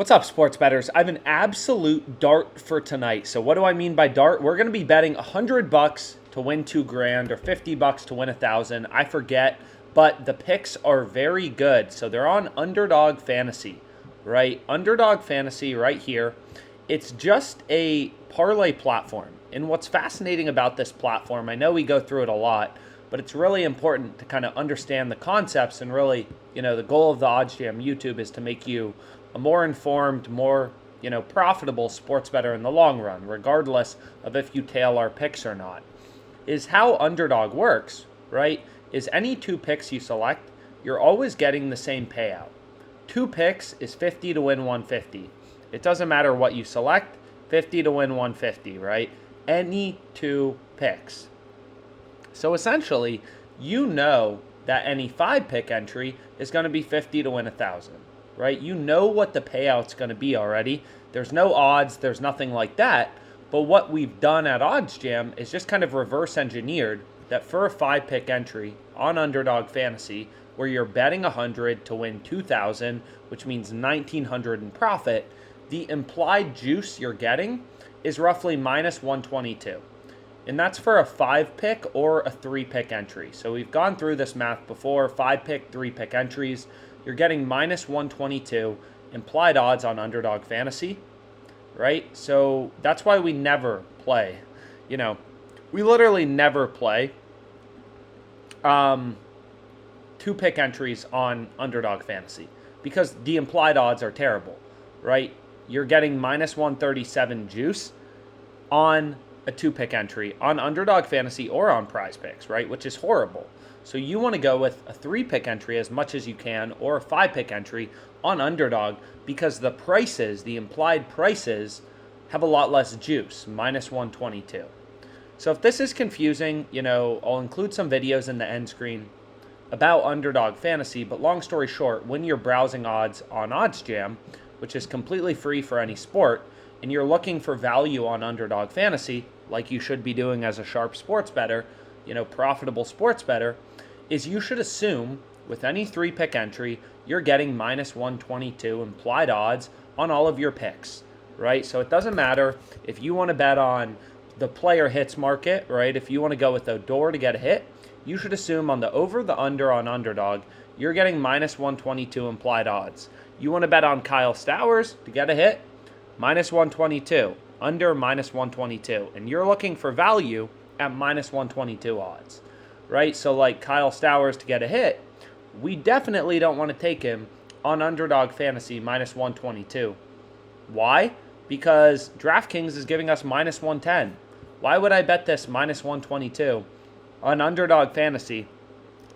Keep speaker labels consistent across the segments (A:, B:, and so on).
A: What's up, sports bettors? I have an absolute dart for tonight. So what do I mean by dart? We're going to be betting $100 to win 2 grand or $50 to win 1,000. I forget, but the picks are very good. So they're on Underdog Fantasy, right? Underdog Fantasy right here. It's just a parlay platform. And what's fascinating about this platform, I know we go through it a lot, but it's really important to kind of understand the concepts and really, the goal of the OddsJam YouTube is to make you a more informed, more, profitable sports bettor in the long run, regardless of if you tail our picks or not. Is how Underdog works, right? Is any 2 picks you select, you're always getting the same payout. 2 picks is 50 to win 150. It doesn't matter what you select, 50 to win 150, right? Any 2 picks. So essentially, you know that any 5-pick entry is going to be 50 to win 1,000. Right? You know what the payout's going to be already. There's no odds, there's nothing like that. But what we've done at OddsJam is just kind of reverse engineered that for a 5-pick entry on Underdog Fantasy, where you're betting 100 to win 2,000, which means 1,900 in profit, the implied juice you're getting is roughly minus 122. And that's for a 5-pick or a 3-pick entry. So we've gone through this math before, 5-pick, 3-pick entries. You're getting minus 122 implied odds on Underdog Fantasy, right? So that's why we never play. We literally never play 2-pick entries on Underdog Fantasy because the implied odds are terrible, right? You're getting minus 137 juice on a 2-pick entry on Underdog Fantasy or on PrizePicks, right? Which is horrible. So you want to go with a 3-pick entry as much as you can or a 5-pick entry on Underdog because the prices, the implied prices, have a lot less juice, minus 122. So if this is confusing, I'll include some videos in the end screen about Underdog Fantasy, but long story short, when you're browsing odds on OddsJam, which is completely free for any sport, and you're looking for value on Underdog Fantasy, like you should be doing as a sharp sports bettor, profitable sports bettor, is you should assume with any 3-pick entry, you're getting minus 122 implied odds on all of your picks, right? So it doesn't matter if you want to bet on the player hits market, right? If you want to go with Odor to get a hit, you should assume on the over, the under on Underdog, you're getting minus 122 implied odds. You want to bet on Kyle Stowers to get a hit, minus 122, under minus 122, and you're looking for value at minus 122 odds, right? So like Kyle Stowers to get a hit, we definitely don't want to take him on Underdog Fantasy minus 122. Why? Because DraftKings is giving us minus 110. Why would I bet this minus 122 on Underdog Fantasy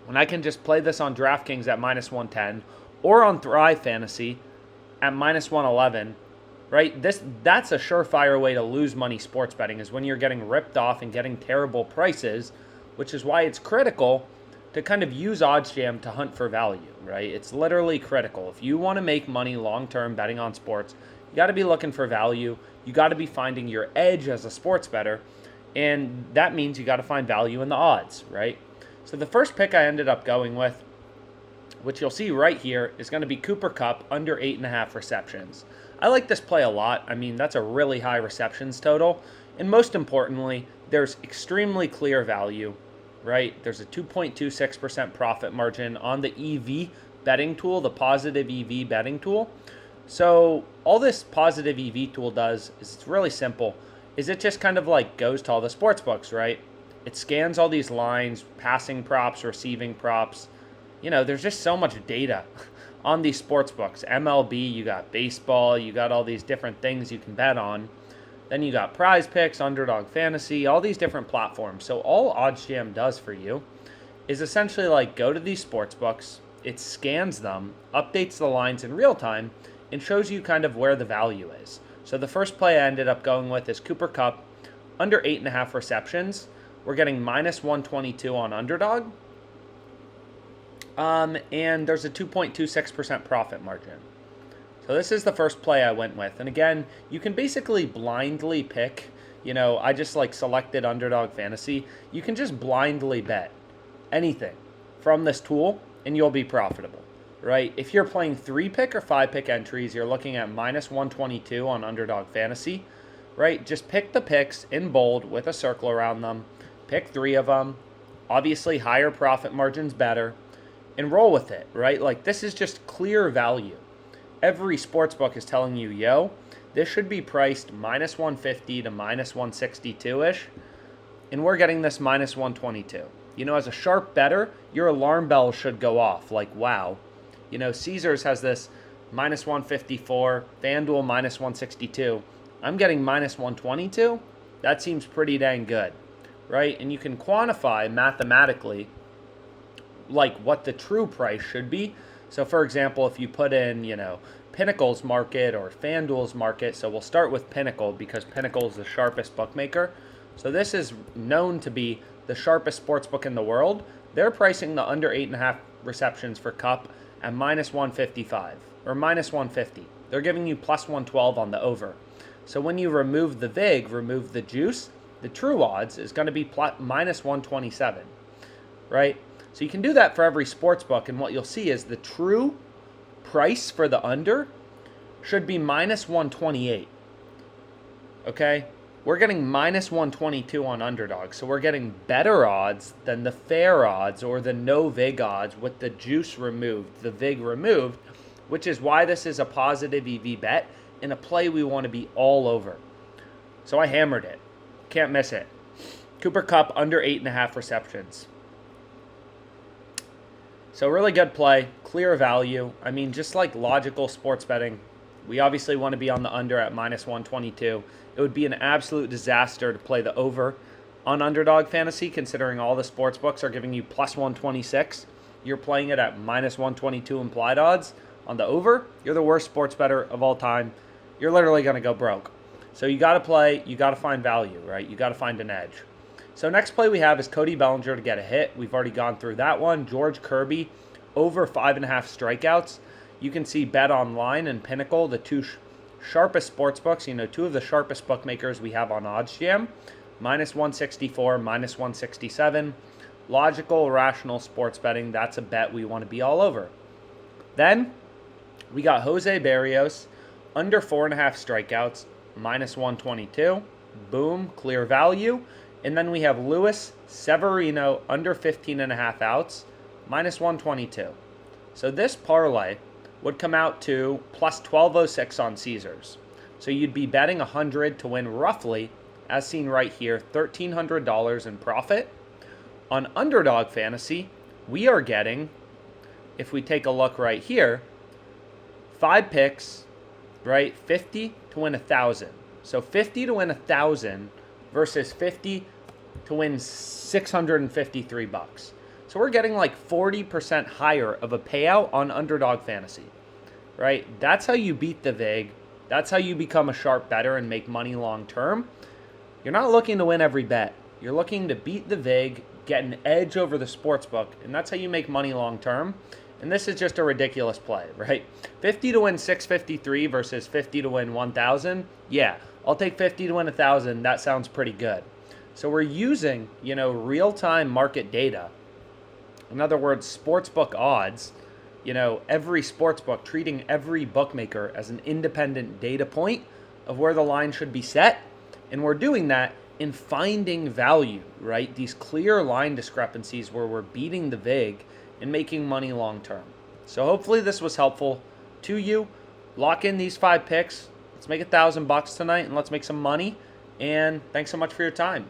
A: when I can just play this on DraftKings at minus 110 or on ThriveFantasy at minus 111? Right? That's a surefire way to lose money sports betting is when you're getting ripped off and getting terrible prices, which is why it's critical to kind of use OddsJam to hunt for value, right? It's literally critical. If you want to make money long-term betting on sports, you got to be looking for value. You got to be finding your edge as a sports bettor, and that means you got to find value in the odds, right? So the first pick I ended up going with, which you'll see right here, is going to be Cooper Kupp under 8.5 receptions. I like this play a lot. I mean, that's a really high receptions total. And most importantly, there's extremely clear value, right? There's a 2.26% profit margin on the EV betting tool, the positive EV betting tool. So all this positive EV tool does is it's really simple. Is it just kind of like goes to all the sports books, right? It scans all these lines, passing props, receiving props. There's just so much data on these sports books. MLB, you got baseball, you got all these different things you can bet on. Then you got PrizePicks, Underdog Fantasy, all these different platforms. So all OddsJam does for you is essentially like go to these sports books, it scans them, updates the lines in real time, and shows you kind of where the value is. So the first play I ended up going with is Cooper Kupp under 8.5 receptions. We're getting minus 122 on Underdog. And there's a 2.26% profit margin. So this is the first play I went with. And again, you can basically blindly pick, I just selected Underdog Fantasy. You can just blindly bet anything from this tool and you'll be profitable. right? If you're playing 3-pick or 5-pick entries, you're looking at minus 122 on Underdog Fantasy, right? Just pick the picks in bold with a circle around them. Pick 3 of them. Obviously, higher profit margins better. And roll with it, right? Like, this is just clear value. Every sportsbook is telling you, yo, this should be priced minus 150 to minus 162-ish. And we're getting this minus 122. You know, as a sharp bettor, your alarm bell should go off. Like, wow. You know, Caesars has this minus 154, FanDuel minus 162. I'm getting minus 122. That seems pretty dang good, right? And you can quantify mathematically like what the true price should be. So for example, if you put in, you know, Pinnacle's market or FanDuel's market, so we'll start with Pinnacle because Pinnacle is the sharpest bookmaker. So this is known to be the sharpest sports book in the world. They're pricing the under 8.5 receptions for Cup at minus 155 or minus 150. They're giving you plus 112 on the over. So when you remove the vig, remove the juice, the true odds is going to be minus 127, right? So you can do that for every sports book, and what you'll see is the true price for the under should be minus 128. Okay? We're getting minus 122 on Underdog, so we're getting better odds than the fair odds or the no vig odds with the juice removed, the vig removed, which is why this is a positive EV bet and a play we want to be all over. So I hammered it. Can't miss it. Cooper Kupp under 8.5 receptions. So really good play, clear value. I mean, just like logical sports betting, we obviously want to be on the under at minus 122. It would be an absolute disaster to play the over on Underdog Fantasy, considering all the sports books are giving you plus 126. You're playing it at minus 122 implied odds on the over. You're the worst sports bettor of all time. You're literally going to go broke. So you got to play, you got to find value, right? You got to find an edge. So next play we have is Cody Bellinger to get a hit. We've already gone through that one. George Kirby over 5.5 strikeouts. You can see Bet Online and Pinnacle, the two sharpest sports books, you know, two of the sharpest bookmakers we have on OddsJam. Minus 164, minus 167. Logical, rational sports betting. That's a bet we want to be all over. Then we got Jose Barrios under 4.5 strikeouts, minus 122. Boom, clear value. And then we have Luis Severino under 15.5 outs, minus 122. So this parlay would come out to plus 1206 on Caesars. So you'd be betting 100 to win roughly, as seen right here, $1,300 in profit. On Underdog Fantasy, we are getting, if we take a look right here, 5 picks, right? 50 to win 1,000. So 50 to win 1,000 versus 50 to win $653. So we're getting like 40% higher of a payout on Underdog Fantasy, right? That's how you beat the vig. That's how you become a sharp bettor and make money long term. You're not looking to win every bet. You're looking to beat the vig, get an edge over the sportsbook, and that's how you make money long term. And this is just a ridiculous play, right? 50 to win 653 versus 50 to win 1,000. Yeah, I'll take 50 to win 1,000. That sounds pretty good. So we're using, you know, real-time market data. In other words, sportsbook odds, you know, every sportsbook treating every bookmaker as an independent data point of where the line should be set. And we're doing that in finding value, right? These clear line discrepancies where we're beating the vig and making money long term. So hopefully this was helpful to you. Lock in these 5 picks. Let's make $1,000 tonight and let's make some money. And thanks so much for your time.